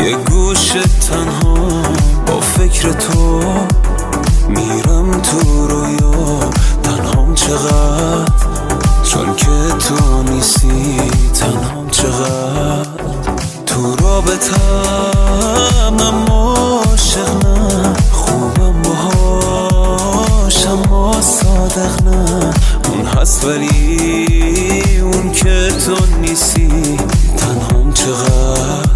یه گوشه تنها با فکر تو میرم تو رویا، تنهام چقدر چون که تو نیستی، تنهام چقدر تو رابطم اما عاشق نه، خوبم باهاش اما صادق نه، اون هست ولی اون که تو نیستی، تنهام چقدر،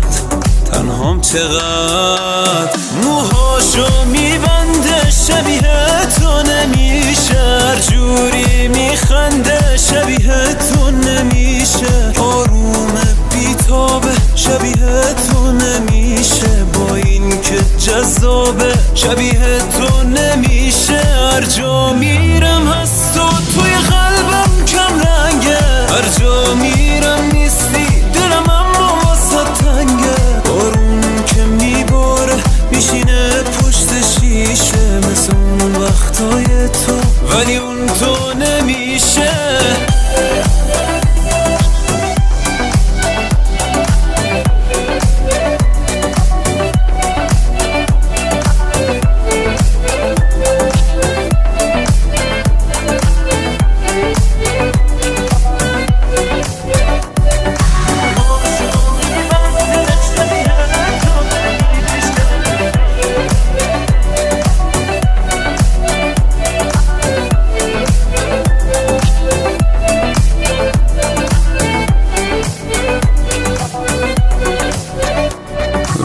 تنهام چقدر موهاشو میبنده شبیه تو نمیشه، هر جوری میخنده شبیه تو نمیشه، آروم بیتابه شبیه تو نمیشه، با این که جذابه شبیه تو نمیشه، هر جا میرم هست و توی قلبم کم رنگه، هر جا میرم نیستی دلم اما واسه تنگه، بارون که میباره میشینه پشت شیشه، مثل اون وقتای تو ولی اون تو نمیشه.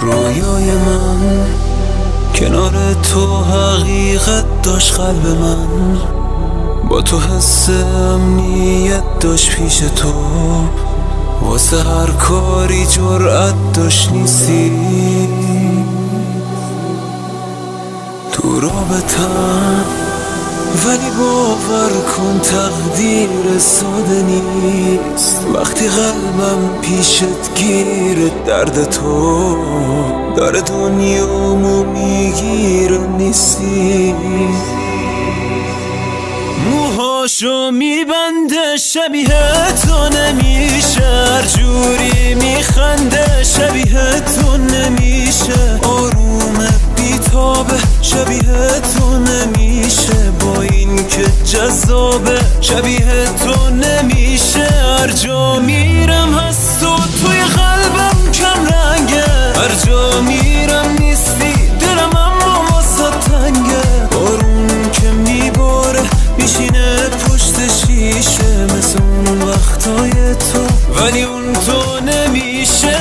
رویای من کنار تو حقیقت داشت، قلب من با تو حس امنیت داشت، پیش تو واسه هر کاری جرأت داشت، نیستی تو رابطم ولی باور کن تقدیر ساده نیست، وقتی قلبم پیشت گیره درد تو داره دنیامو میگیره، نیستی موهاشو میبنده شبیه تو نمیشه، هر جوری میخنده شبیه تو نمیشه، آروم بیتابه شبیه تو نمیشه، با این که جذابه شبیه تو نمیشه، هر جا میرم هست و توی قلبم کم رنگه، هر جا میرم نیستی دلم اما واسه تنگه، بارون که میباره میشینه پشت شیشه، مثل اون وقتای تو ولی اون تو نمیشه.